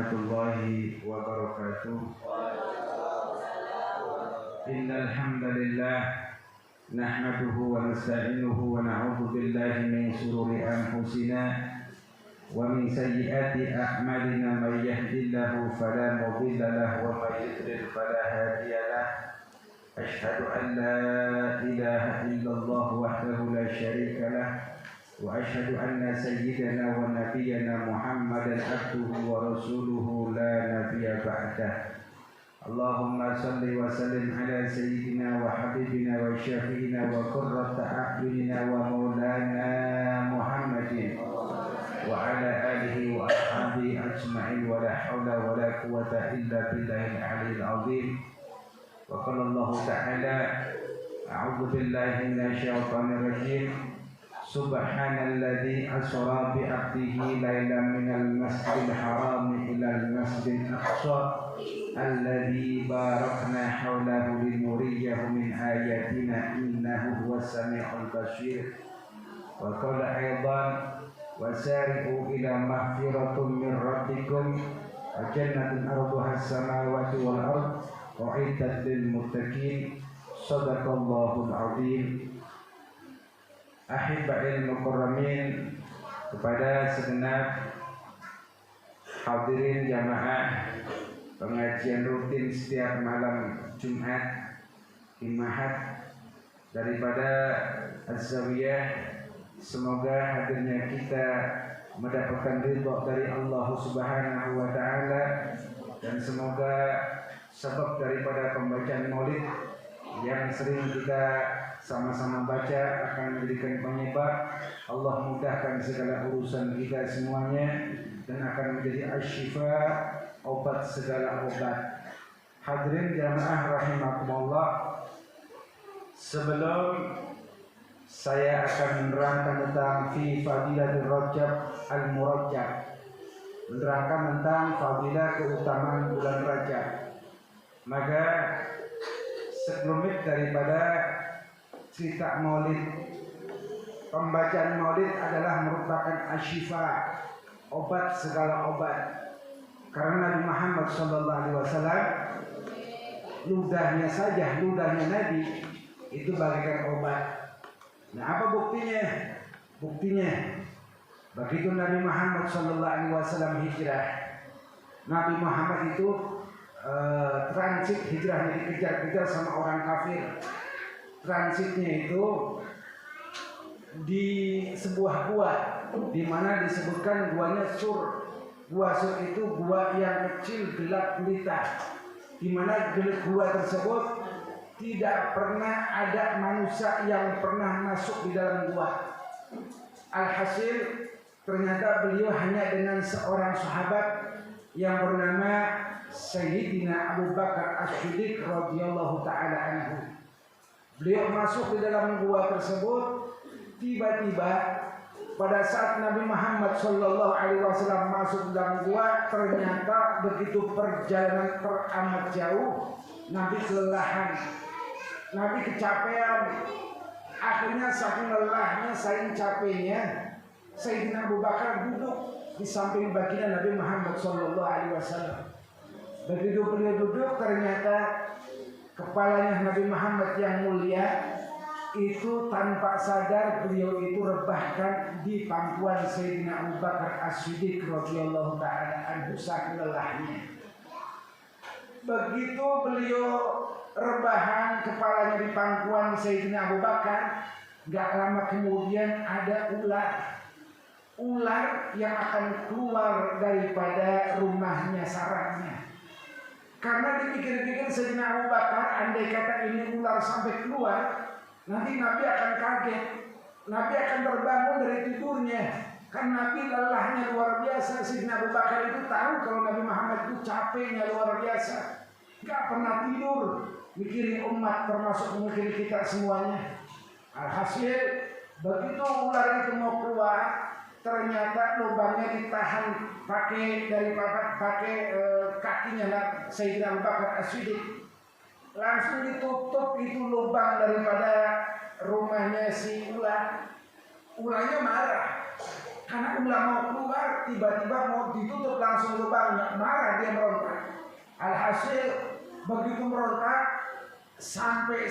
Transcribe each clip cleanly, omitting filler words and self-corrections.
warahmatullahi wabarakatuh. Innal hamdalillah nahmaduhu wa nasta'inuhu wa na'udzu billahi min shururi anfusina wa min sayyiati a'malina may yahdihillahu fala mudilla lahu wa may yudlil fala hadiya lahu. Asyhadu an la ilaha illallah wahdahu la syarika lahu wa asyhadu anna sayyidana wa nabiyyana Muhammadan abduhu wa rasuluhu la nabiyya ba'dah. Allahumma salli wa sallim ala sayyidina wa habibina wa syafi'ina wa qurrata a'yunina wa maulana Muhammadin wa ala alihi wa ashabihi ajma'in wa la hawla wa la quwwata illa billahil aliyyil azim. Wa qala Allah ta'ala a'udzu billahi minasy syaithanir rajim. Subhanalladzi asra bi 'abdihi lailan minal masjidil haram ilal masjidil aqsa alladzi barakna hawlahu linuriyahu min ayatina innahu huwas samiul basir. Wa qala aidan wasari'u ila maghfiratin min rabbikum wa jannatin arduha as-samawati wal ard u'iddat lil muttaqin. Shadaqallahul azim. Ahibba'il mukarramin, kepada segenap hadirin jamaah pengajian rutin setiap malam Jumat di Ma'had daripada Az-Zawiyah, semoga hadirnya kita mendapatkan ridha dari Allah Subhanahu wa taala, dan semoga sebab daripada pembacaan maulid yang sering kita sama-sama baca akan menjadikan penyebab Allah mudahkan segala urusan kita semuanya dan akan menjadi asyifa, obat segala obat. Hadirin jamaah rahimakumullah, sebelum saya akan menerangkan tentang fi fadilatul Rajab al-Murajjab, menerangkan tentang fadilah keutamaan bulan Rajab, maka sebelumnya daripada cerita maulid, pembacaan maulid adalah merupakan asyifa, obat segala obat. Karena Nabi Muhammad SAW, ludahnya saja, ludahnya Nabi itu bagaikan obat. Nah, apa buktinya? Buktinya begitu Nabi Muhammad SAW hijrah, Nabi Muhammad itu transit hijrahnya, dikejar-kejar sama orang kafir. Transitnya itu di sebuah gua, di mana disebutkan guanya Sur. Gua Sur itu gua yang kecil, gelap gulita, di mana gua tersebut tidak pernah ada manusia yang pernah masuk di dalam gua. Alhasil ternyata beliau hanya dengan seorang sahabat yang bernama Sayyidina Abu Bakar As-Siddiq radhiyallahu taala anhu. Beliau masuk di dalam gua tersebut. Tiba-tiba pada saat Nabi Muhammad SAW masuk dalam gua, ternyata begitu perjalanan teramat jauh, Nabi kelelahan, Nabi kecapean. Akhirnya saking lelahnya, saking capeknya, Sayyidina Abu Bakar duduk di samping baginda Nabi Muhammad SAW. Begitu beliau duduk, ternyata kepalanya Nabi Muhammad yang mulia itu tanpa sadar beliau itu rebahkan di pangkuan Sayyidina Abu Bakar As-Siddiq radhiyallahu taala anhu saking lelahnya. Begitu beliau rebahan kepalanya di pangkuan Sayyidina Abu Bakar, gak lama kemudian ada ular yang akan keluar daripada rumahnya, sarangnya. Karena dipikir-pikir Sayyidina Abu Bakar, andai kata ini ular sampai keluar, nanti Nabi akan kaget, Nabi akan terbangun dari tidurnya. Kan Nabi lelahnya luar biasa. Sayyidina Abu Bakar itu tahu kalau Nabi Muhammad itu capeknya luar biasa, gak pernah tidur, mikirin umat, termasuk mikirin kita semuanya. Alhasil begitu ular itu mau keluar, ternyata lubangnya ditahan pakai kakinya Sayyidina Abu Bakar As-Siddiq. Langsung ditutup itu lubang daripada rumahnya si ular. Ularnya marah. Karena ular mau keluar, tiba-tiba mau ditutup langsung lubangnya, marah dia merontak. Alhasil begitu merontak sampai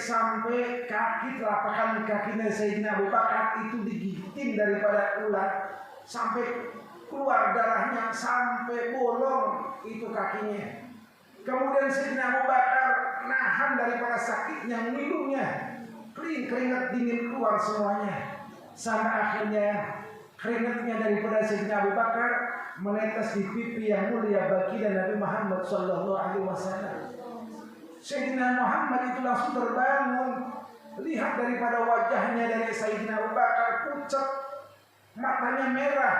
kaki telapak kakinya Sayyidina Abu Bakar itu digigitin daripada ular sampai keluar darahnya, sampai bolong itu kakinya. Kemudian Sayyidina Abu Bakar nahan daripada sakitnya, minumnya, keringat dingin keluar semuanya, sampai akhirnya keringatnya daripada Sayyidina Abu Bakar menetes di pipi yang mulia baginda Nabi Muhammad sallallahu alaihi wasallam. Sayyidina Muhammad itu langsung terbangun, lihat daripada wajahnya dari Sayyidina Abu Bakar pucat, matanya merah.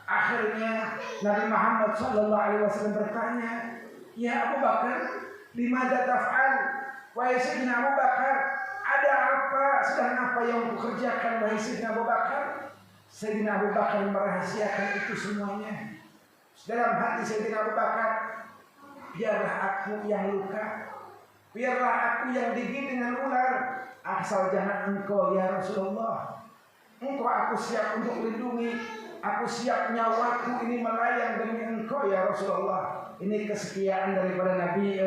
Akhirnya Nabi Muhammad sallallahu alaihi wasallam bertanya, "Ya Abu Bakar, limadza taf'al?" Wahai Sayyidina Abu Bakar, ada apa, sedang apa yang kukerjakan wahai Sayyidina Abu Bakar? Sayyidina Abu Bakar merahasiakan itu semuanya. Dalam hati Sayyidina Abu Bakar, biarlah aku yang luka, biarlah aku yang digigit dengan ular, asal jangan engkau ya Rasulullah. Engkau aku siap untuk lindungi, aku siap nyawaku ini melayang demi engkau ya Rasulullah. Ini kesetiaan daripada Nabi,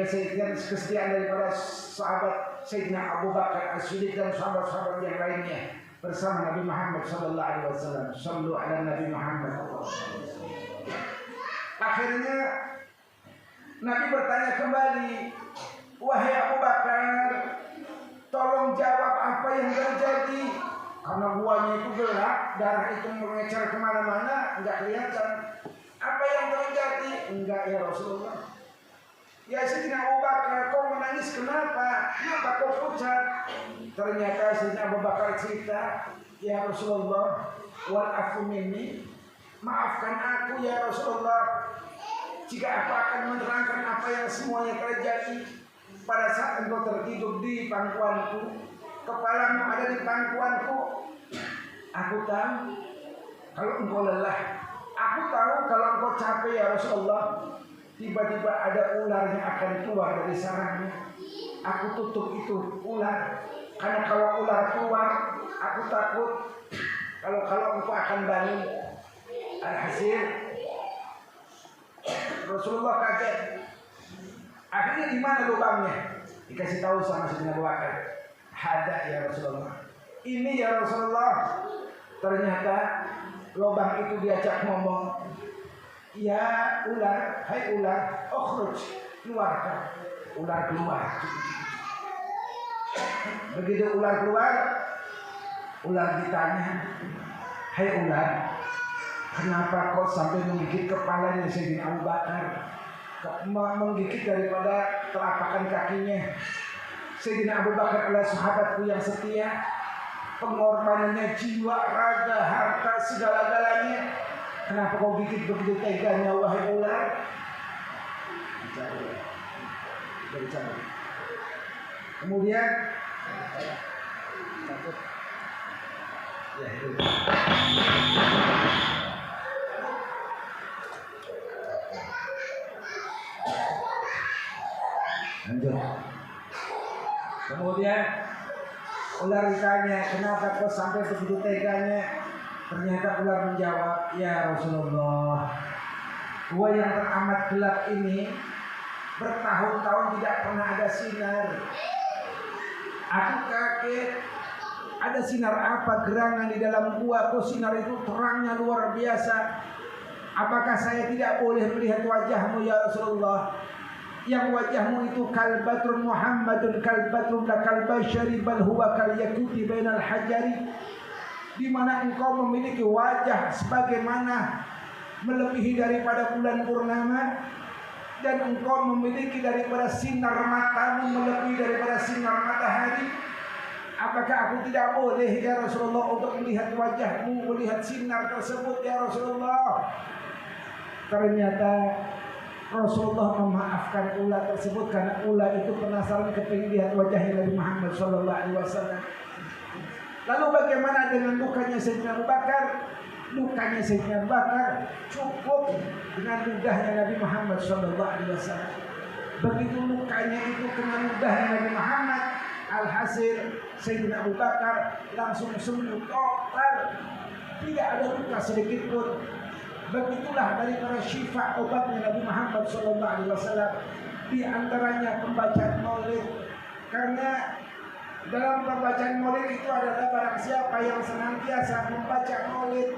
kesetiaan daripada sahabat Sayyidina Abu Bakar As-Siddiq dan sahabat-sahabat yang lainnya bersama Nabi Muhammad sallallahu alaihi wasallam. Shallu ala Nabi Muhammad. Akhirnya Nabi bertanya kembali, "Wahai Abu Bakar, tolong jawab apa yang terjadi." Karena buahnya itu gelap, darah itu mengecer kemana-mana, enggak kelihatan. Apa yang terjadi? Enggak ya Rasulullah. Ya Sayyidina Abu Bakar, kau menangis kenapa? Kenapa kau pucat? Ternyata Sayyidina Abu Bakar cerita, "Ya Rasulullah, wal afu minni, maafkan aku ya Rasulullah jika aku akan menerangkan apa yang semuanya terjadi pada saat engkau tertidur di pangkuanku, kepalamu ada di pangkuanku. Aku tahu kalau engkau lelah, aku tahu kalau engkau capek ya Rasulullah. Tiba-tiba ada ular yang akan keluar dari sarangnya. Aku tutup itu ular, karena kalau ular keluar, aku takut kalau engkau akan bangun." Alhasil Rasulullah kaget. Akhirnya di mana lubangnya? Dikasih tahu sama Sayyidina Abu Bakar. "Hada ya Rasulullah." Ini ya Rasulullah. Ternyata lubang itu diajak ngomong, "Ya ular, hai ular, ukhruj, keluar." Ular keluar. Begitu ular keluar, ular ditanya, "Hai ular, kenapa kau sampai menggigit kepalanya Sayyidina Abu Bakar, menggigit daripada telapakan kakinya? Sayyidina Abu Bakar adalah sahabatku yang setia, pengorbanannya jiwa, raga, harta, segala-galanya. Kenapa kau gigit begitu teganya wahai ular?" Berbicara. Kemudian takut. Ya, itu. Lanjut. Kemudian ular ditanya, "Kenapa kau sampai begitu teganya?" Ternyata ular menjawab, "Ya Rasulullah, gua yang teramat gelap ini bertahun-tahun tidak pernah ada sinar. Aku kaget, ada sinar apa gerangan di dalam gua? Kok sinar itu terangnya luar biasa? Apakah saya tidak boleh melihat wajahmu ya Rasulullah? Yang wajahmu itu kalbatrun Muhammadun kalbatrun la kalbashari bal huwa kal yakuti bainal hajari." Di mana engkau memiliki wajah sebagaimana melebihi daripada bulan purnama, dan engkau memiliki daripada sinar matamu melebihi daripada sinar matahari. Apakah aku tidak boleh ya Rasulullah untuk melihat wajahmu, melihat sinar tersebut ya Rasulullah? Ternyata Rasulullah memaafkan ular tersebut karena ular itu penasaran kepingin lihat wajahnya Nabi Muhammad SAW. Lalu bagaimana dengan lukanya Sayyidina Abu Bakar? Lukanya Sayyidina Abu Bakar cukup dengan ludahnya Nabi Muhammad SAW. Begitu lukanya itu kena ludahnya Nabi Muhammad, alhasil Sayyidina Abu Bakar langsung sembuh total. tidak ada luka sedikit pun. Begitulah dari para syifa obatnya Nabi Muhammad SAW. Di antaranya pembacaan maulid. Karena dalam pembacaan maulid itu adalah barang siapa yang senantiasa membaca maulid,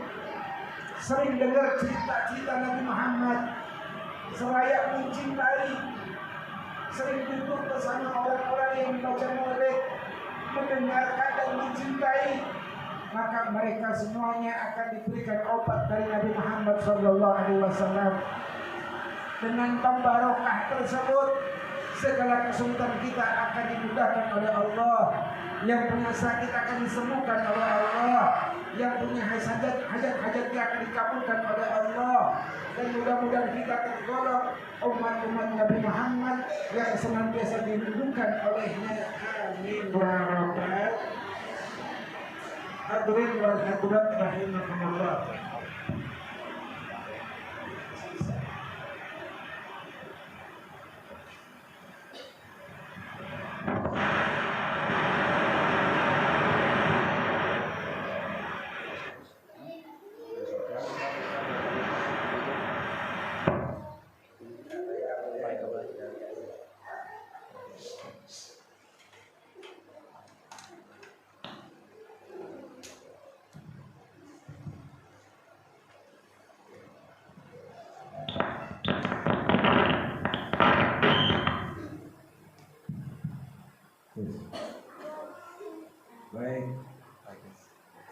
sering dengar cerita-cerita Nabi Muhammad, seraya mencintai, sering duduk bersama orang-orang yang membaca maulid, mendengarkan dan mencintai, maka mereka semuanya akan diberikan obat dari Nabi Muhammad SAW. Dengan pembarokah tersebut, segala kesulitan kita akan dimudahkan oleh Allah. Yang punya sakit akan disembuhkan oleh Allah. Yang punya hajat-hajatnya akan dikabulkan oleh Allah. Dan mudah-mudahan kita tergolong umat-umat Nabi Muhammad yang senantiasa dilindungkan olehnya. Amin. Hadirin wal hadirat rahimakumullah. Baik.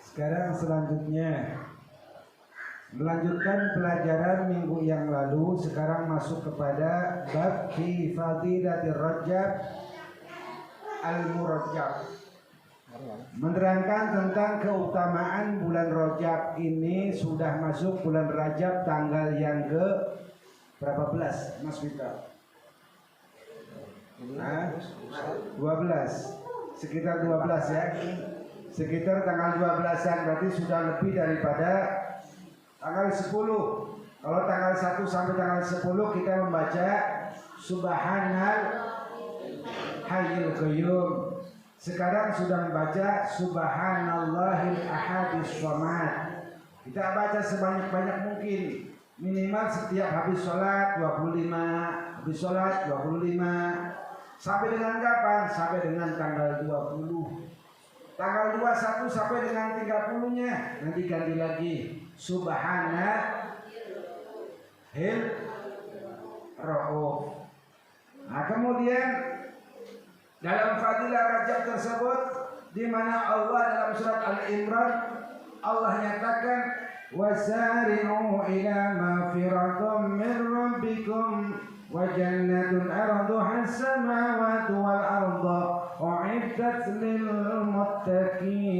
Sekarang selanjutnya melanjutkan pelajaran minggu yang lalu. Sekarang masuk kepada bab fi fadilatir Rajab al-Murajjab, menerangkan tentang keutamaan bulan Rajab. Ini sudah masuk bulan Rajab tanggal yang ke berapa belas, Mas Vita? 12, sekitar 12 ya, sekitar tanggal 12-an, berarti sudah lebih daripada tanggal 10. Kalau tanggal 1 sampai tanggal 10 kita membaca Subhanal Hayyul Qayyum. Sekarang sudah membaca Subhanallahil Ahadis Shomad. Kita baca sebanyak-banyak mungkin, minimal setiap habis sholat 25, habis sholat 25. Sampai dengan kapan? Sampai dengan tanggal 20. Tanggal 21 sampai dengan 30-nya. Nanti ganti lagi Subhanahil Rauf. Nah, kemudian dalam fadilah Rajab tersebut, di mana Allah dalam surat Al-Imran Allah nyatakan wasari'u ila mafiratum min rabbikum wa jannatun arduha as-samawati wal ardu u'iddat lil muttaqin.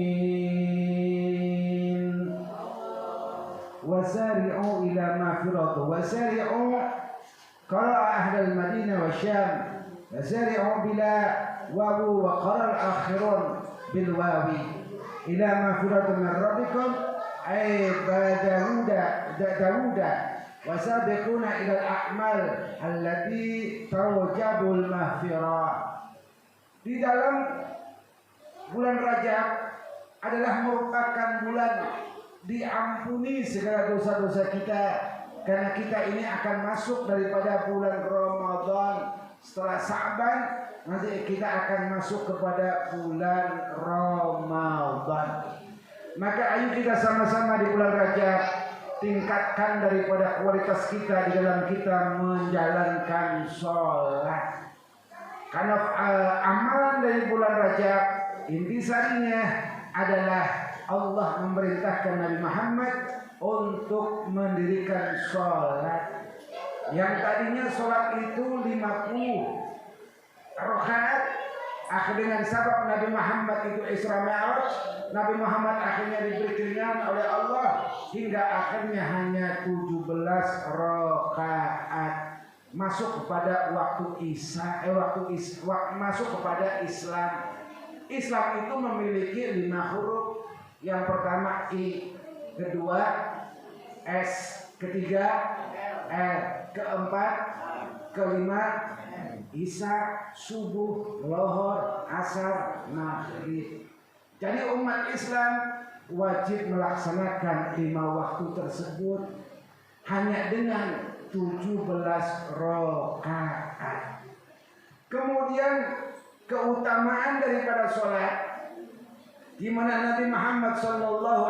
Wasari'u ila mafiratum, wasari'u qara'a ahlul Madinah wa Syam, wasari'u bila wawu wa qara al-akhirun bil wawi ila mafiratum min rabbikum ay Dawuda wasabiquna ila al-a'mal allati tawjabul mahfirah. Di dalam bulan Rajab adalah merupakan bulan diampuni segala dosa-dosa kita, karena kita ini akan masuk daripada bulan Ramadan. Setelah Sa'ban nanti kita akan masuk kepada bulan Ramadan. Maka ayo kita sama-sama di bulan Rajab tingkatkan daripada kualitas kita di dalam kita menjalankan sholat. Karena amalan dari bulan Rajab intisarinya adalah Allah memerintahkan Nabi Muhammad untuk mendirikan sholat. Yang tadinya sholat itu 50 rakaat, akhir dengan sabab Nabi Muhammad itu Isra Mi'raj, Nabi Muhammad akhirnya diberi keringanan oleh Allah hingga akhirnya hanya 17 rakaat. Masuk kepada waktu masuk kepada Islam. Islam itu memiliki 5 huruf. Yang pertama I, kedua S, ketiga R, keempat, kelima Isya, subuh, lohor, asar, maghrib. Jadi umat Islam wajib melaksanakan 5 waktu tersebut hanya dengan 17 rakaat. Kemudian keutamaan daripada sholat, di mana Nabi Muhammad SAW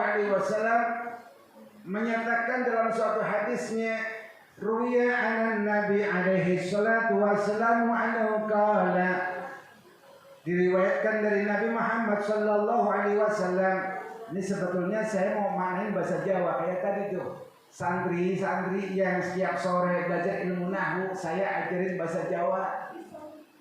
menyatakan dalam suatu hadisnya, ruya anan Nabi alaihi salatu wassalamu anhu qala, diriwayatkan dari Nabi Muhammad SAW. Ini sebetulnya saya mau main bahasa Jawa kayak tadi tuh. Santri-santri yang setiap sore belajar ilmu nahwu, saya ajarin bahasa Jawa.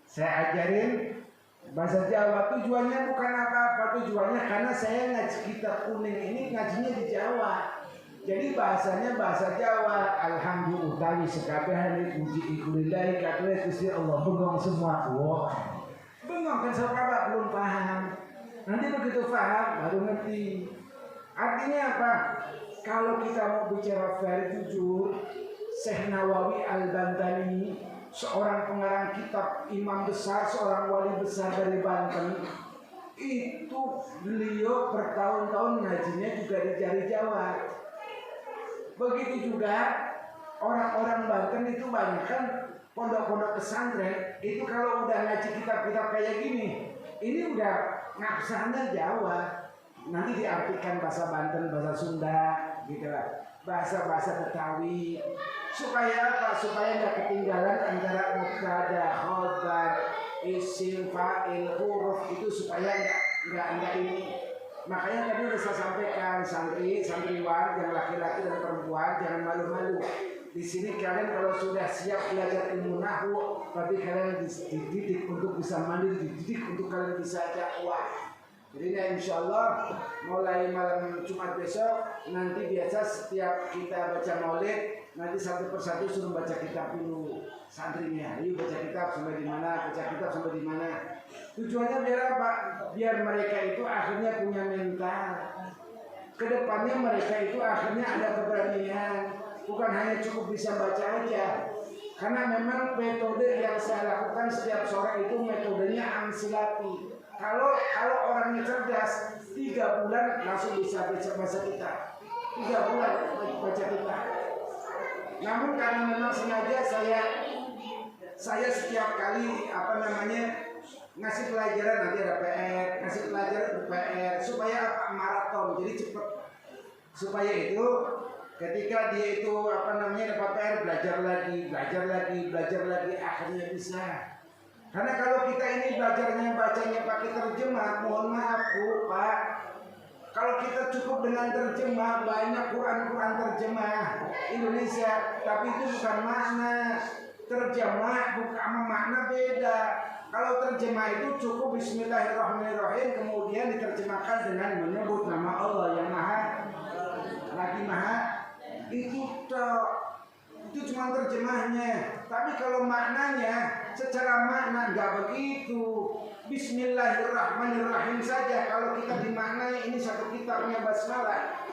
Saya ajarin bahasa Jawa. Tujuannya bukan apa-apa, tujuannya karena saya ngaji kitab kuning ini ngajinya di Jawa. Jadi bahasanya bahasa Jawa. Alhamdulillah utawi sekabehane puji ikulillahi kadue Gusti Allah. Bengong semua. Wow. Bengong kan sahabat belum paham. Nanti begitu paham baru ngerti. Artinya apa? Kalau kita mau bicara fair jujur, Syekh Nawawi Al-Bantani, seorang pengarang kitab, imam besar, seorang wali besar dari Banten, itu beliau bertahun-tahun ngajinya juga di jari Jawa. Begitu juga orang-orang Banten itu banyak kan pondok-pondok pesantren, itu kalau udah ngaji kitab-kitab kayak gini, ini udah ngaksannya Jawa. Nanti diartikan bahasa Banten, bahasa Sunda, gitu lah, bahasa-bahasa Betawi, supaya apa? Supaya nggak ketinggalan antara mubtada, khobar, isim, fa'il, huruf itu, supaya nggak ini. Makanya tadi udah saya sampaikan, santriwan yang laki-laki dan perempuan jangan malu-malu. Di sini kalian kalau sudah siap belajar ilmu nahwu, berarti kalian dididik untuk bisa mandiri, dididik untuk kalian bisa dakwah. Jadi insya Allah mulai malam Jumat besok, nanti biasa setiap kita baca maulid, nanti satu persatu suruh baca kitab dulu santrinya. Ayo baca kitab sampai di mana, baca kitab sampai di mana. Tujuannya biar apa? Biar mereka itu akhirnya punya mental. Kedepannya mereka itu akhirnya ada keberanian, bukan hanya cukup bisa baca aja. Karena memang metode yang saya lakukan setiap sore itu metodenya amsilati. Kalau orangnya cerdas, 3 bulan langsung bisa baca kitab. 3 bulan baca kitab. Namun karena memang sengaja saya setiap kali ngasih pelajaran, nanti ada PR, ngasih pelajaran PR supaya maraton, jadi cepat. Supaya itu ketika dia itu dapat PR, belajar lagi, akhirnya bisa. Karena kalau kita ini bacanya pakai terjemah, mohon maaf Bu, Pak. Kalau kita cukup dengan terjemah, banyak Quran terjemah Indonesia, tapi itu bukan makna. Terjemah bukan makna beda. Kalau terjemah itu cukup Bismillahirrahmanirrahim, kemudian diterjemahkan dengan menyebut nama Allah yang maha itu cuma terjemahnya. Tapi kalau maknanya, secara makna nggak begitu. Bismillahirrahmanirrahim saja kalau kita dimaknai, ini satu kitabnya basmalah.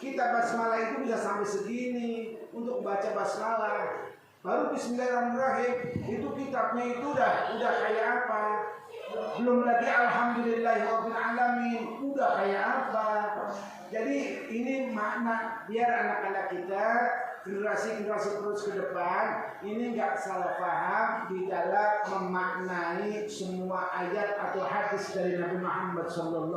Kitab basmalah itu bisa sampai segini untuk baca basmalah. Baru Bismillahirrahmanirrahim itu kitabnya itu udah kayak apa? Belum lagi Alhamdulillahirrahmanirrahim udah kayak apa? Jadi ini makna biar anak-anak kita generasi terus ke depan ini nggak salah paham di dalam memaknai semua ayat atau hadis dari Nabi Muhammad SAW.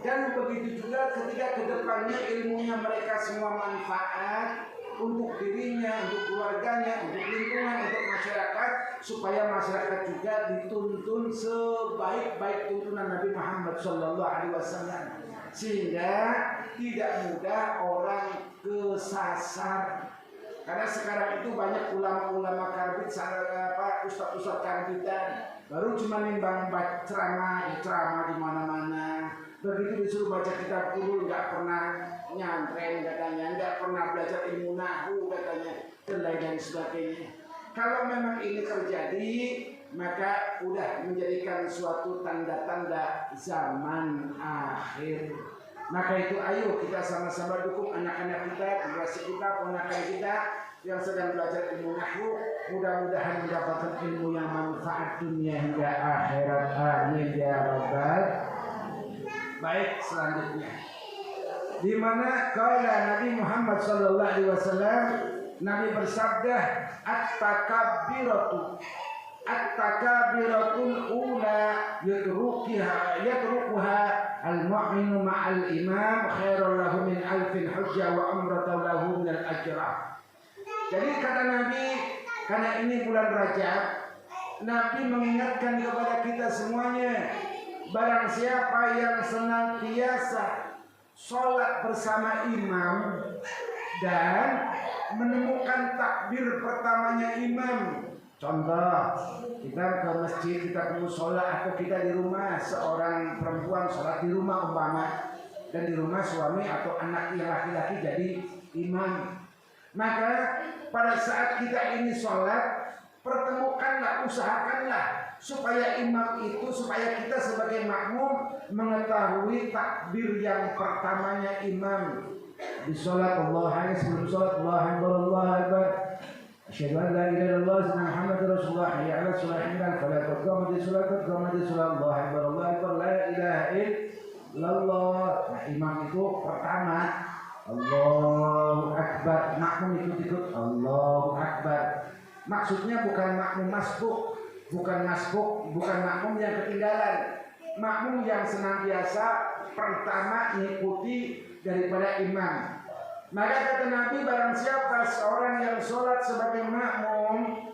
Dan begitu juga ketika kedepannya ilmunya mereka semua manfaat untuk dirinya, untuk keluarganya, untuk lingkungan, untuk masyarakat, supaya masyarakat juga dituntun sebaik-baik tuntunan Nabi Muhammad SAW. Sehingga tidak mudah orang kesasar. Karena sekarang itu banyak ulama-ulama karbit, ustaz-ustaz karbitan, baru cuma nimbang ceramah di mana-mana. Begitu disuruh baca kitab Qur'an nggak pernah nyantren katanya, nggak pernah belajar ilmu nahwu katanya, dan lain sebagainya. Kalau memang ini terjadi, maka udah menjadikan suatu tanda-tanda zaman akhir. Maka itu ayo kita sama-sama dukung anak-anak kita, generasi kita, ponakan kita yang sedang belajar ilmu nahwu, mudah-mudahan mendapatkan ilmu yang manfaat dunia hingga akhirat. Amin ya rabbal. Baik, selanjutnya. Di mana qala Nabi Muhammad sallallahu alaihi wasallam, Nabi bersabda, at-takabiratul ula yatrukuha al-mu'minu ma'al imam khairul lahu min alfin hujjah wa umratan lahu min al-ajrah. Jadi kata Nabi, karena ini bulan Rajab, Nabi mengingatkan kepada kita semuanya, barang siapa yang senantiasa sholat bersama imam dan menemukan takbir pertamanya imam. Contoh, kita ke masjid, kita ke musola, atau kita di rumah, seorang perempuan sholat di rumah umpama, dan di rumah suami atau anak yang laki-laki jadi imam. Maka pada saat kita ini sholat, pertemukanlah, usahakanlah supaya imam itu, supaya kita sebagai makmum mengetahui takbir yang pertamanya imam. Di sholat Allah hanya sebelum sholat Allah Akbar, asyhadu an la ilaha illallah wa Muhammadar Rasulullah, hayya 'alas shalah, fala taqamati sholat Allah Akbar, la ilaha illallah. Nah, imam itu pertama Allahu Akbar, makmum ikut-ikut Allahu Akbar. Maksudnya bukan makmum masbuk, bukan makmum yang ketinggalan, makmum yang senantiasa pertama mengikuti daripada imam. Maka kata Nabi, barang siapa seorang yang sholat sebagai makmum,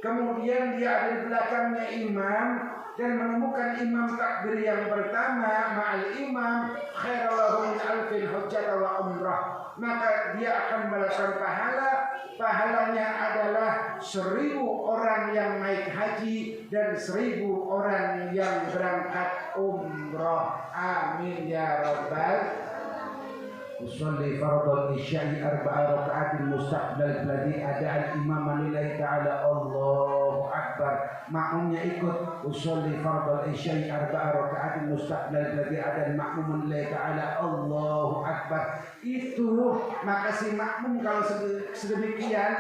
kemudian dia ada di belakangnya imam dan menemukan imam takbir yang pertama ma'al imam khairul lahu min alfin hujjah wa umrah, maka dia akan mendapatkan pahalanya adalah 1000 orang yang naik haji dan 1000 orang yang berangkat umrah. Amin ya rabbal. Usolli fardhu isya'i 4 raka'at mustaqbal alladhi ada'a al-imam lillahi ta'ala Allahu Akbar. Makmumnya ikut usolli fardhu isya'i 4 raka'at mustaqbal alladhi ada'a al-ma'mum lillahi ta'ala Allahu Akbar. Itu maka si makmum kalau sedemikian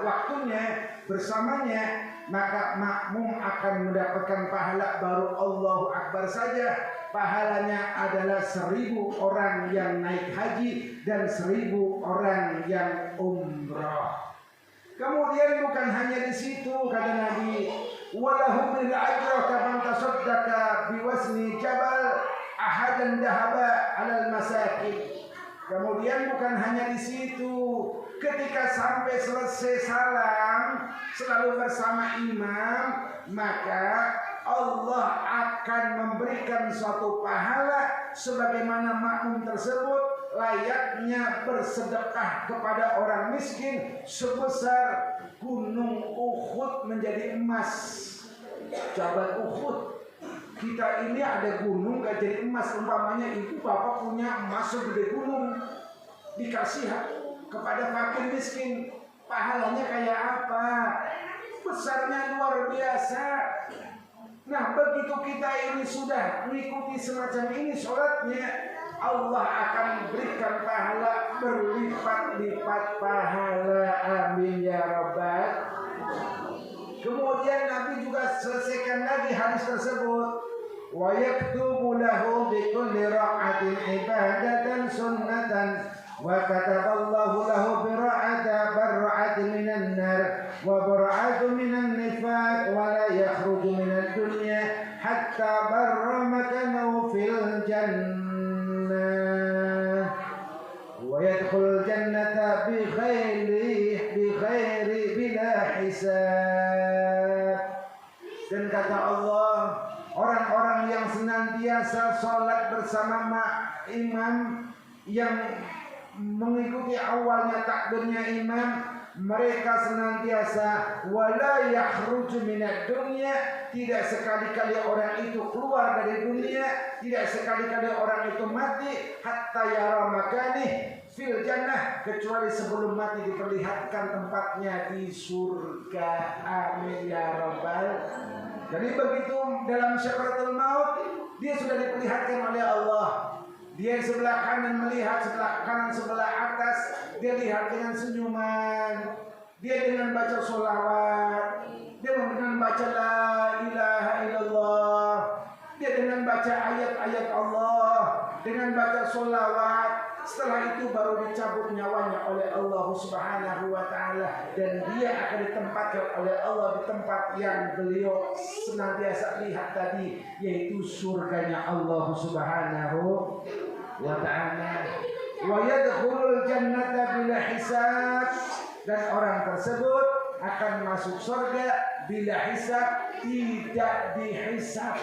waktunya bersamanya, maka makmum akan mendapatkan pahala baru Allahu Akbar saja. Pahalanya adalah 1000 orang yang naik haji dan 1000 orang yang umrah. Kemudian bukan hanya di situ, kata Nabi, walahum bil ajra kaman tasaddaqa biwasni jabal ahadan dahaba alal masakin. Kemudian bukan hanya di situ, ketika sampai selesai salam selalu bersama imam, maka Allah akan memberikan suatu pahala sebagaimana makmum tersebut layaknya bersedekah kepada orang miskin sebesar gunung Uhud menjadi emas. Jabal Uhud. Kita ini ada gunung gak jadi emas, umpamanya ibu bapak punya emas segede gunung, dikasih kepada fakir miskin, pahalanya kayak apa? Besarnya luar biasa. Nah, begitu kita ini sudah mengikuti semacam ini sholatnya, Allah akan berikan pahala berlipat-lipat pahala. Amin ya rabbal. Kemudian Nabi juga selesaikan lagi hadis tersebut. Wa yaktubu lahu bi kulli ra'atin ibadatan sunnatan wa kataballahu lahu bi bar'atin minan nar wa bar'atin minan nifaq wa la yakhruju minad dunya hatta barra makanahu fil jannah wa yadkhul jannata bi khairi bila hisab. Dan kata Allah, orang-orang yang senantiasa sholat bersama imam, yang mengikuti awalnya takbirnya imam, mereka senantiasa wala yakhruju minad dunya, tidak sekali-kali orang itu keluar dari dunia, tidak sekali-kali orang itu mati hatta yara makani fil jannah, kecuali sebelum mati diperlihatkan tempatnya di surga. Amin ya rabbal. Jadi begitu dalam syakaratul maut, dia sudah diperlihatkan oleh Allah. Dia sebelah kanan melihat, sebelah kanan sebelah atas, dia lihat dengan senyuman, dia dengan baca sholawat, dia dengan baca la ilaha illallah, dia dengan baca ayat-ayat Allah, dengan baca sholawat. Setelah itu baru dicabut nyawanya oleh Allah Subhanahu wa Ta'ala, dan dia akan ditempatkan oleh Allah di tempat yang beliau senantiasa lihat tadi, yaitu surganya Allah Subhanahu wa Ta'ala. Wa yadkhulul jannata bila hisab, dan orang tersebut akan masuk surga bila hisab, tidak dihisab.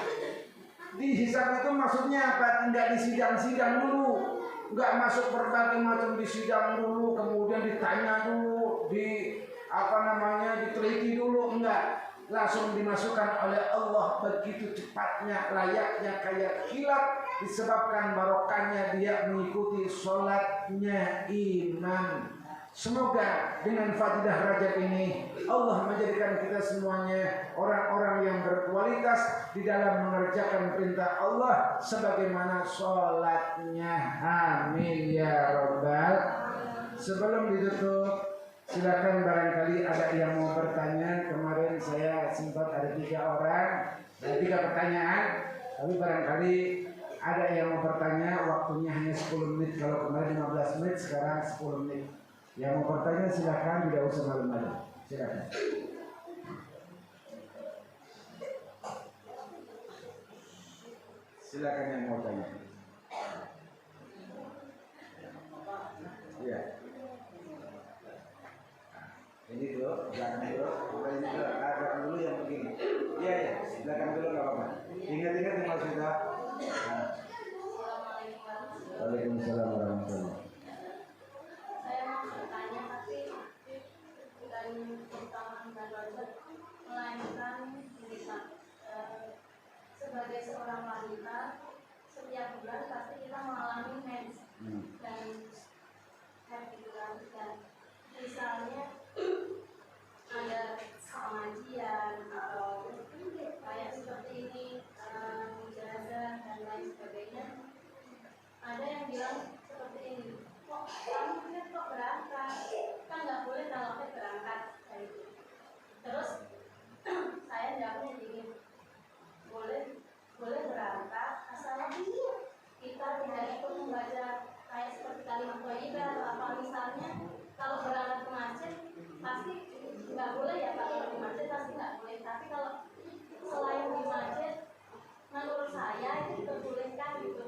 Dihisab itu maksudnya apa? Tidak disidang-sidang dulu, nggak masuk berbagai macam disidang dulu, kemudian ditanya dulu, diteliti dulu, enggak. Langsung dimasukkan oleh Allah begitu cepatnya, layaknya kayak kilat, disebabkan barokahnya dia mengikuti sholatnya imam. Semoga dengan fadilah Rajab ini Allah menjadikan kita semuanya orang-orang yang berkualitas di dalam mengerjakan perintah Allah sebagaimana sholatnya. Amin ya Rabbal. Sebelum ditutup, silakan barangkali ada yang mau bertanya. Kemarin saya sempat ada 3 orang, ada 3 pertanyaan, tapi barangkali ada yang mau bertanya. Waktunya hanya 10 menit, kalau kemarin 15 menit, sekarang 10 menit. Yang mau bertanya silakan, tidak usah malu-malu. Silakan. Silakan yang mau tanya. Iya. Ini dulu, belakang dulu. Ini dulu, belakang dulu yang begini. Iya ya, belakang dulu nggak apa-apa. Ingat-ingat yang maksudnya. Waalaikumsalam warahmatullahi wabarakatuh. Sebagai seorang wanita, setiap bulan pasti kita mengalami mens dan haid gitu kan. Dan misalnya ada pengajian atau kayak seperti ini, ijazah dan lain sebagainya, ada yang bilang seperti ini, kok kamu kok berangkat, kan nggak boleh kalau berangkat kayak gitu. Terus saya jawabnya gini, boleh berangkat asal kita tidak ikut membaca kayak seperti kalimat thayyibah atau apa. Misalnya kalau berangkat ke masjid pasti nggak boleh ya, kalau di masjid pasti nggak boleh, tapi kalau selain di masjid menurut saya itu diperbolehkan gitu.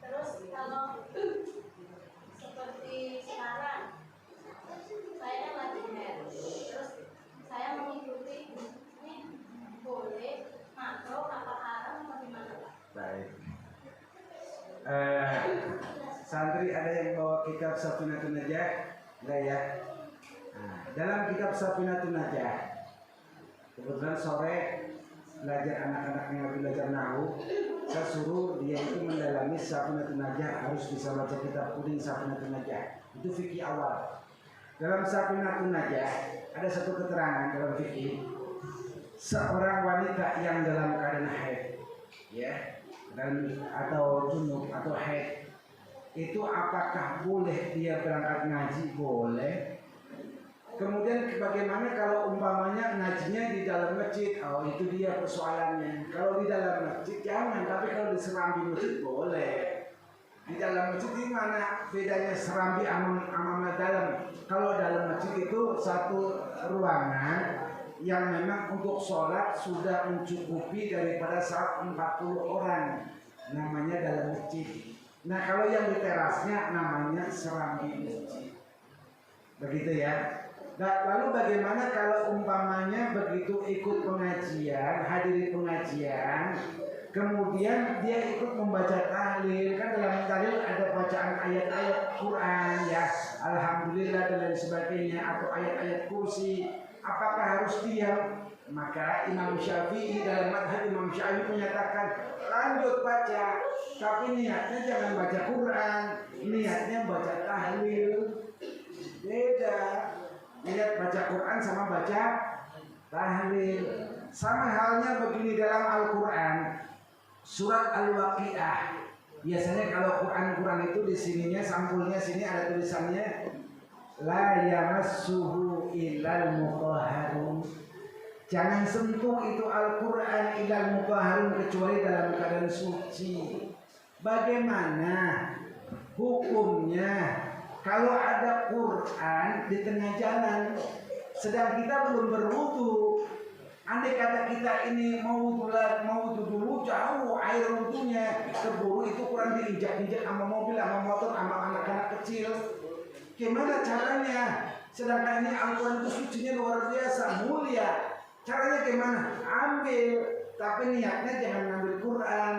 Terus kalau seperti sekarang saya kan lagi haid, terus saya mengikuti ini boleh makro apa haram atau gimana Pak? Baik. Santri ada yang bawa kitab Safinatun Najah? Enggak ya? Nah, dalam kitab Safinatun Najah, kebetulan sore belajar anak-anak yang lagi belajar nahu, saya suruh dia itu mendalami Safinatun Najah, harus bisa baca kitab kuning Safinatun Najah. Itu fikih awal. Dalam Safinatun Najah ada satu keterangan dalam fikih, seorang wanita yang dalam keadaan haid, ya, dan atau junub atau haid, itu apakah boleh dia berangkat ngaji? Boleh. Kemudian bagaimana kalau umpamanya ngajinya di dalam masjid? Oh, itu dia persoalannya. Kalau di dalam masjid jangan, tapi kalau di serambi masjid boleh. Di dalam masjid di mana bedanya serambi sama dalam? Kalau dalam masjid itu satu ruangan yang memang untuk sholat sudah mencukupi daripada saat 40 orang, namanya dalam masjid. Nah kalau yang di terasnya namanya serambi masjid, begitu ya. Nah, lalu bagaimana kalau umpamanya begitu ikut pengajian, hadiri pengajian, kemudian dia ikut membaca tahlil, kan dalam tahlil ada bacaan ayat-ayat Quran ya, alhamdulillah dan lain sebagainya, atau ayat-ayat kursi, apakah harus diam? Maka Imam Syafi'i dalam madhab Imam Syafi'i menyatakan lanjut baca, tapi niatnya jangan baca Quran, niatnya baca tahlil. Beda, niat baca Quran sama baca tahlil. Sama halnya begini dalam Al-Quran, surat Al-Waqiah. Biasanya kalau Quran itu di sininya, sampulnya sini ada tulisannya la yamassuhu illal mutahharun. Jangan sentuh itu Al-Quran ilal mutahharun kecuali dalam keadaan suci. Bagaimana hukumnya kalau ada Quran di tengah jalan sedang kita belum berwudu? Andai kata kita ini mau wudu dulu, jauh air wudunya, keburu itu Quran diinjak-injak sama mobil, sama motor, sama anak-anak kecil. Gimana caranya? Sedangkan ini Al-Quran itu sucinya luar biasa, mulia. Caranya gimana? Ambil, tapi niatnya jangan ngambil Quran.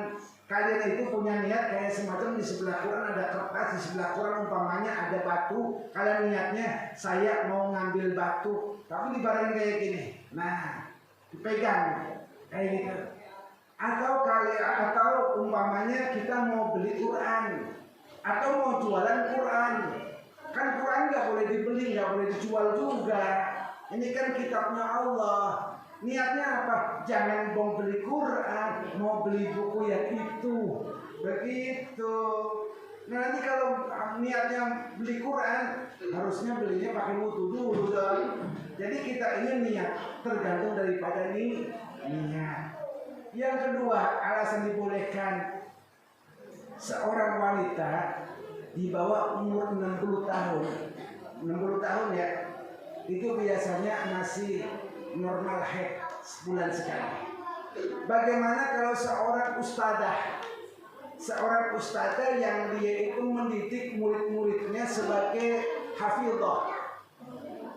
Kalian itu punya niat kayak semacam di sebelah Quran ada kertas, di sebelah Quran umpamanya ada batu. Kalian niatnya saya mau ngambil batu, tapi dibarengin kayak gini. Nah, dipegang kayak gitu. Atau umpamanya kita mau beli Quran atau mau jualan Quran. Kan Quran nggak boleh dibeli, nggak boleh dijual juga. Ini kan kitabnya Allah. Niatnya apa? Jangan mau beli Quran, mau beli buku yang itu. Begitu. Nah, nanti kalau niatnya beli Quran, harusnya belinya pakai wudu dulu dong. Jadi kita ini niat, tergantung daripada ini niat. Yang kedua, alasan dibolehkan seorang wanita di bawah umur 60 tahun. 60 tahun ya. Itu biasanya masih normal haid sebulan sekali. Bagaimana kalau seorang ustadzah yang dia itu mendidik murid-muridnya sebagai hafidhah,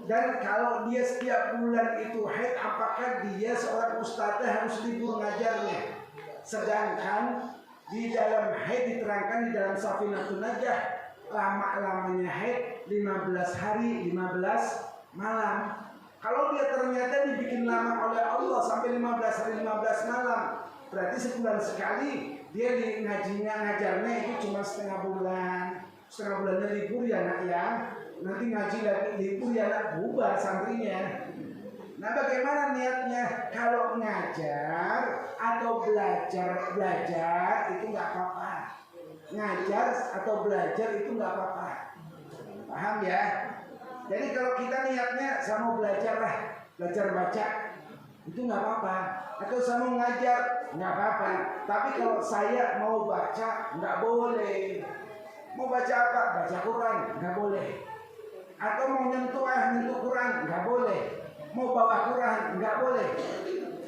dan kalau dia setiap bulan itu haid, apakah dia seorang ustadzah harus libur ngajarnya? Sedangkan di dalam haid diterangkan di dalam Safinatun Najah, lama-lamanya haid 15 hari 15 malam. Kalau dia ternyata dibikin lama oleh Allah sampai 15 hari 15 malam, berarti sebulan sekali dia ngajarnya itu cuma setengah bulan. Setengah bulannya libur ya nak ya. Nanti ngaji lagi libur ya nak, bubar santrinya. Nah, bagaimana niatnya? Kalau ngajar atau belajar itu nggak apa-apa. Ngajar atau belajar itu nggak apa-apa. Paham ya? Jadi kalau kita niatnya saya mau belajar lah, belajar baca, itu nggak apa-apa. Atau saya mau ngajar, nggak apa-apa. Tapi kalau saya mau baca, nggak boleh. Mau baca apa? Baca Quran, nggak boleh. Atau mau nyentuh Quran, nggak boleh. Mau bawa Quran, nggak boleh.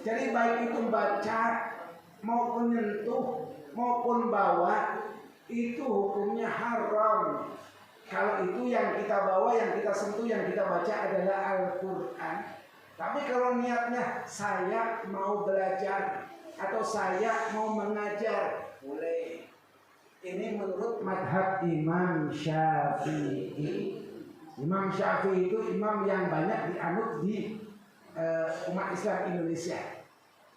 Jadi baik itu baca, maupun nyentuh, maupun bawa, itu hukumnya haram. Kalau itu yang kita bawa, yang kita sentuh, yang kita baca adalah Al-Quran. Tapi kalau niatnya saya mau belajar atau saya mau mengajar, boleh. Ini menurut madhab Imam Syafi'i. Imam Syafi'i itu imam yang banyak dianut di umat Islam Indonesia.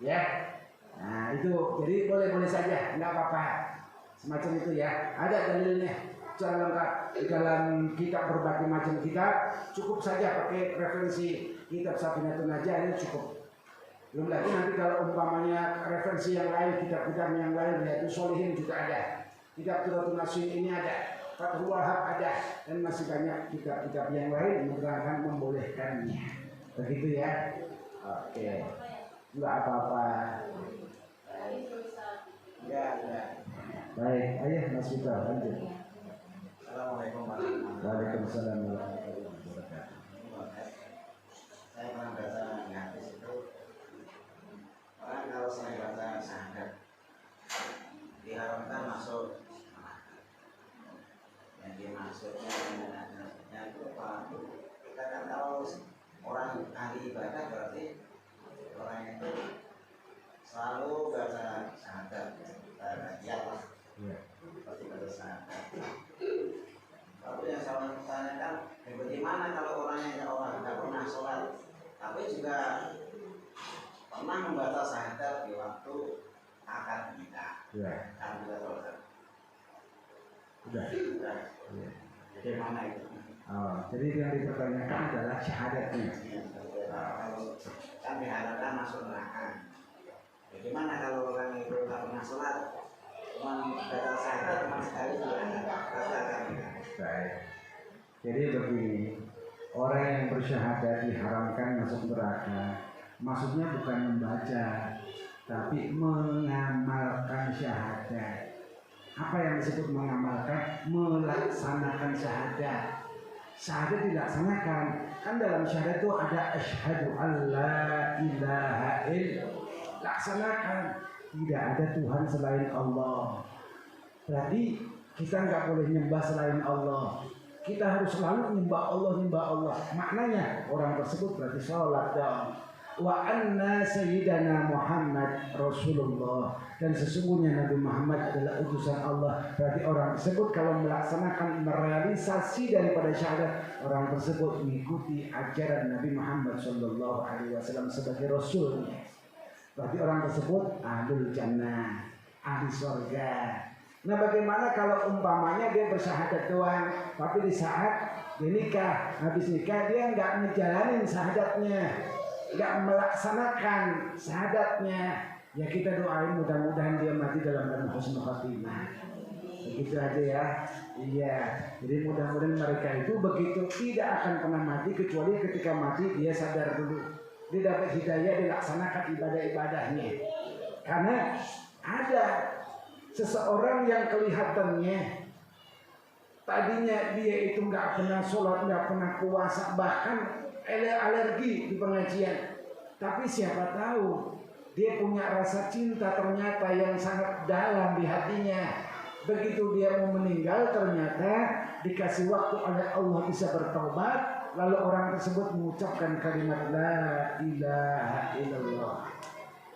Ya, nah itu jadi boleh-boleh saja, nggak apa-apa. Semacam itu ya. Ada dalilnya. Secara lengkap di dalam kitab berbagai macam kitab, cukup saja pakai referensi kitab Safinatun Najah ini cukup. Belum lagi nanti kalau umpamanya referensi yang lain, kitab-kitab yang lain, yaitu Sholihin juga ada, kitab Turatul Nashrin ini ada, Fathul Wahab ada, dan masih banyak kitab-kitab yang lain menerangkan membolehkannya. Begitu ya. Oke, nggak apa-apa. Ya. Baik, ayo Mas Vita lanjut. Assalamualaikum warahmatullahi wabarakatuh. Waalaikumsalam warahmatullahi wabarakatuh. Saya pernah baca di hadis itu, orang kalau saya baca syahadat diharamkan masuk neraka. Yang dimaksudnya itu apa? Kita kan tahu orang ahli ibadah berarti orang itu selalu baca syahadat, ya lah. Pasti baca syahadat. Tapi yang saya tanyakan, bagaimana kalau orangnya tidak pernah sholat, tapi juga pernah membaca syahadat di waktu akad nikah, kan juga sholat. Sudah. Ya. Bagaimana itu? Oh, jadi yang dipertanyakan adalah syahadatnya. Kalau kan diharapkan masuk neraka. Bagaimana kalau orang itu tidak pernah sholat, cuma baca syahadat cuma sekali juga akad nikah? Baik. Jadi begini, orang yang bersyahadat diharamkan masuk neraka. Maksudnya bukan membaca, tapi mengamalkan syahadat. Apa yang disebut mengamalkan? Melaksanakan syahadat. Syahadat dilaksanakan. Kan dalam syahadat itu ada asyhadu alla ilaha illallah. Laksanakan. Tidak ada Tuhan selain Allah. Berarti kita nggak boleh nyembah selain Allah. Kita harus selalu nyembah Allah. Maknanya orang tersebut berarti sholat dong. Wa anna sayyidana Muhammad Rasulullah, dan sesungguhnya Nabi Muhammad adalah utusan Allah. Berarti orang tersebut kalau melaksanakan merealisasi daripada syahadat, orang tersebut mengikuti ajaran Nabi Muhammad SAW sebagai Rasulnya. Berarti orang tersebut ahlul jannah, ahli surga. Nah, bagaimana kalau umpamanya dia bersyahadat doang, tapi di saat dia nikah, habis nikah dia nggak ngejalanin syahadatnya, nggak melaksanakan syahadatnya, ya kita doain mudah-mudahan dia mati dalam keadaan husnul khatimah. Begitu aja ya. Iya, jadi mudah-mudahan mereka itu begitu tidak akan pernah mati kecuali ketika mati dia sadar dulu, dia dapat hidayah, dilaksanakan ibadah-ibadahnya. Karena ada seseorang yang kelihatannya tadinya dia itu nggak pernah sholat, nggak pernah puasa, bahkan alergi di pengajian. Tapi siapa tahu dia punya rasa cinta ternyata yang sangat dalam di hatinya. Begitu dia mau meninggal ternyata dikasih waktu oleh Allah bisa bertobat. Lalu orang tersebut mengucapkan kalimat la ilaha illallah.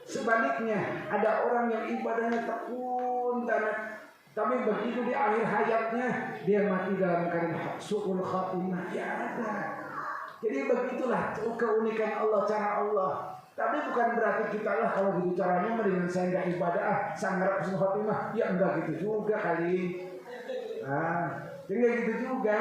Sebaliknya ada orang yang ibadahnya tekun banget, tapi begitu di akhir hayatnya dia mati dalam keadaan su'ul khatimah. Ya ada. Jadi begitulah keunikan Allah, cara Allah. Tapi bukan berarti kita lah kalau gitu caranya mendingan saya nggak ibadah, saya ngarep husnul khatimah. Ya enggak gitu juga kali. Enggak gitu juga.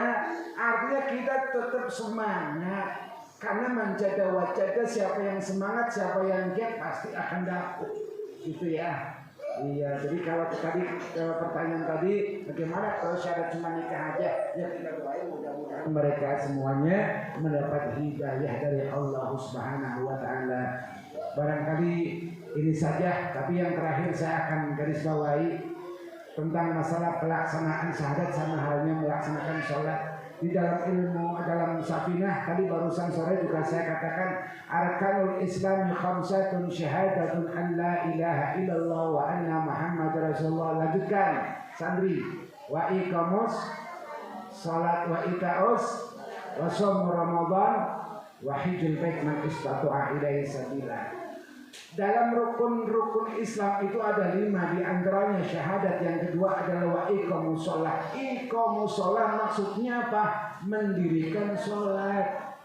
Artinya kita tetap semangat. Karena menjaga wajada, siapa yang semangat, siapa yang giat pasti akan dapat. Gitu ya. Iya, jadi kalau tadi pertanyaan tadi bagaimana kalau syarat cuma nikah aja, ya kita doain mudah-mudahan mereka semuanya mendapat hidayah dari Allah Subhanahu wa taala. Barangkali ini saja, tapi yang terakhir saya akan garis bawahi tentang masalah pelaksanaan syahadat sama halnya melaksanakan sholat. Di dalam ilmu, dalam Safinah tadi barusan sore juga saya katakan arkanul Islam khamsatun syahadatun an la ilaha illallah wa anna Muhammad Rasulullah. Lanjutkan Sandri. Wa iqamus salat wa itaus wa shaum Ramadan wa hijjul bait man istata'a ilaihi sabila. Dalam rukun-rukun Islam itu ada 5, di antaranya syahadat. Yang kedua adalah wa iqamus shalah. Iqamus shalah maksudnya apa? Mendirikan sholat.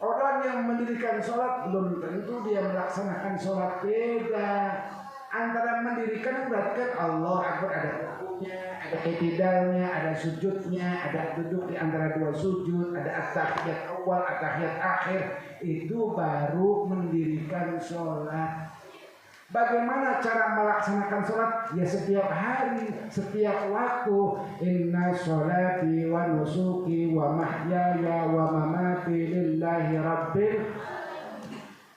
Orang yang mendirikan sholat belum tentu dia melaksanakan sholat. Beda. Antara mendirikan berarti kan Allah Akbar, ada rukunya, ada i'tidalnya, ada sujudnya, ada duduk di antara dua sujud, ada at-tahiyat awal, at-tahiyat akhir. Itu baru mendirikan sholat. Bagaimana cara melaksanakan sholat? Ya setiap hari, setiap waktu. Inna sholati wa nusuki wa mahyaya wa mamati lillahi rabbil.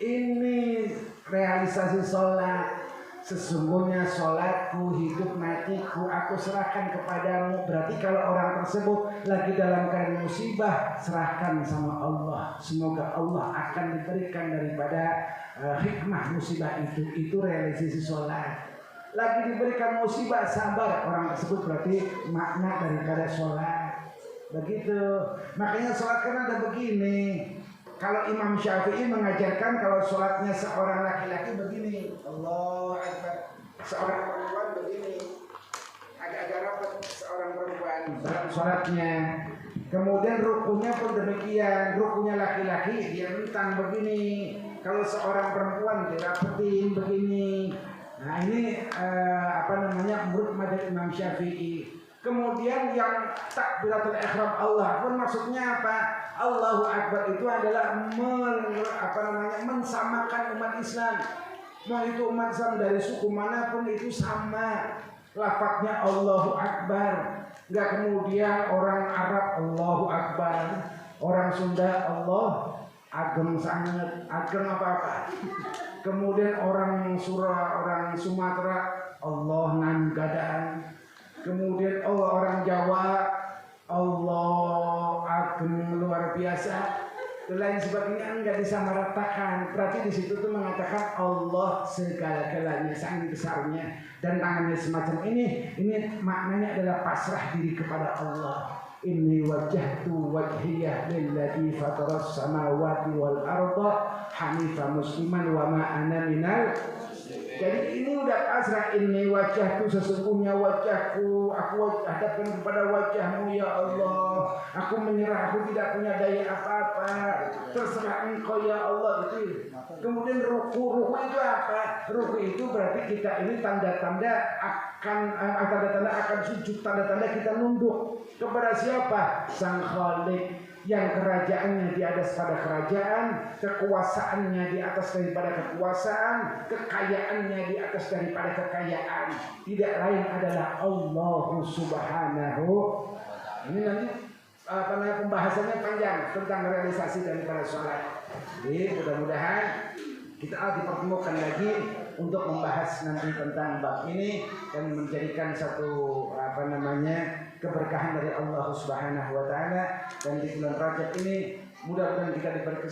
Ini realisasi sholat. Sesungguhnya sholatku, hidup matiku, aku serahkan kepadamu. Berarti kalau orang tersebut lagi dalam keadaan musibah, serahkan sama Allah. Semoga Allah akan diberikan daripada hikmah musibah itu. Itu realisasi sholat. Lagi diberikan musibah, sabar. Orang tersebut berarti makna daripada sholat. Begitu. Makanya sholat kan ada begini. Kalau Imam Syafi'i mengajarkan kalau sholatnya seorang laki-laki begini, Allah Akbar, seorang perempuan begini, agak-agak rapat seorang perempuan sholatnya. Kemudian rukunya pun demikian, rukunya laki-laki dia rentang begini, kalau seorang perempuan dirapetin begini. Nah ini menurut mazhab Imam Syafi'i. Kemudian yang takbiratul ihram Allah pun maksudnya apa? Allahu Akbar itu adalah mensamakan umat Islam. Mau itu umat Islam dari suku manapun itu sama. Lafadznya Allahu Akbar. Enggak kemudian orang Arab Allahu Akbar, orang Sunda Allah ageng sangat, ageng apa-apa. Kemudian orang Sumatera, Allah nan gadaan. Kemudian orang Jawa, Allah ageng luar biasa. Lain sebagainya enggak disamaratakan. Berarti di situ tuh mengatakan Allah segala-galanya, sangat besarnya dan tangannya semacam ini maknanya adalah pasrah diri kepada Allah. Inni wajjahtu wajhiyah lilladzi fataras samawati wal arda hanifan musliman wa ma ana minal. Jadi ini udah pasrah. Inni wajhahtu, sesungguhnya wajahku aku hadapkan kepada wajahmu ya Allah. Aku menyerah, aku tidak punya daya apa-apa. Terserah engkau ya Allah. Itu. Kemudian ruku itu apa? Ruku itu berarti kita ini tanda-tanda akan sujud, tanda-tanda kita nunduk kepada siapa? Sang Khalik, yang kerajaannya di atas pada kerajaan, kekuasaannya di atas daripada kekuasaan, kekayaannya di atas daripada kekayaan. Tidak lain adalah Allah Subhanahu. Ini nanti pembahasannya panjang tentang realisasi daripada sholat. Jadi mudah-mudahan kita dipertemukan lagi untuk membahas nanti tentang bab ini dan menjadikan satu keberkahan dari Allah Subhanahu wa taala. Dan di bulan Rajab ini mudah-mudahan kita diberi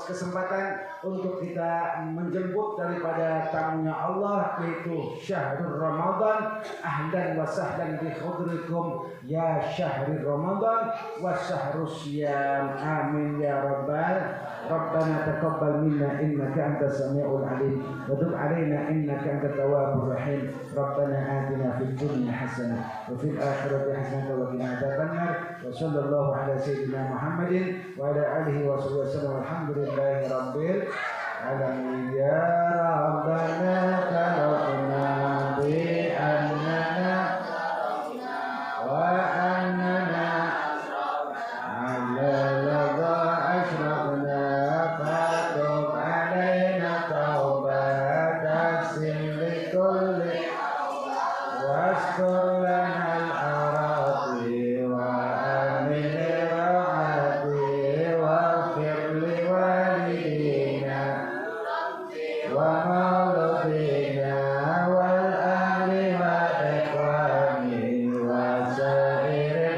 kesempatan untuk kita menjemput daripada tamunya Allah, yaitu syahrul Ramadan. Ahlan wa sahlan bi hudrikum ya syahrul Ramadan wa syahrus siyam. Amin ya rabbal. Rabbana taqabbal minna innaka antas samiul alim wa tub alaina innaka antat tawwabur rahim. Rabbana atina fid dunya hasanah wa fil akhirati hasanah wa qina adzabannar. Wa sallallahu ala sayyidina Muhammadin wa ala alihi wa sahbihi wasallam. Alhamdulillahi rabbil alamin. Ya rabbana khalaqna bi annana wa annana ala ladha ashrafna fatub alaina taubatan likulli waskur lana al-arati wa amin rahati wa firli walidina wa mauludina wal ahli wa ikhwani wa sa'irin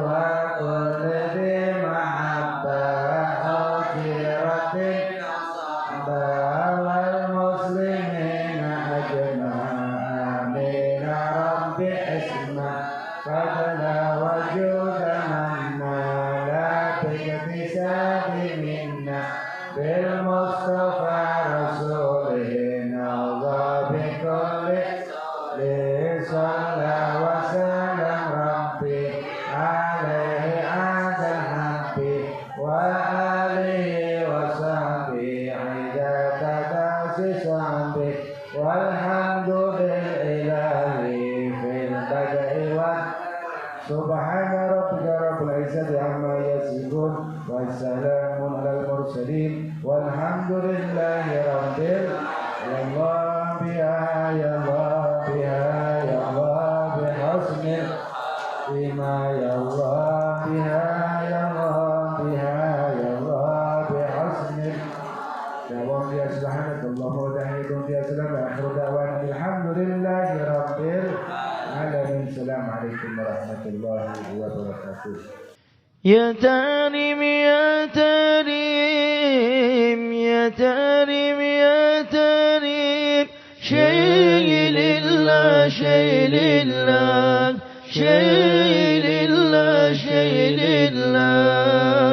wa kulli di mahabbah akhiratin wal muslimina ajma'in. Amin rabbi isma fadla wa juda manna la biktisabi minna bil mustafa rasulina Allah bi kulli li salla wa salam rabbi alaihi adal habbi wa alihi wa sahbihi idza tadasi sahbi walhamdulillahi fil bada'i wa subhana rabbika rabbil izzati amma yasifun wa salamun alal mursalin walhamdulillahi rabbil alamin. Ya Allah biha ya Allah bihusnil bima ya Allah biha ya Allah biha ya Allah bihusnil dawam ya subhanakallah wa ta'ala ya salam akhiru da'wana alhamdulillahi rabbil alamin. Assalamualaikum warahmatullahi wabarakatuh. يا تريم يا تريم يا تريم يا تريم شيء لله شيء لله شيء لله شيء لله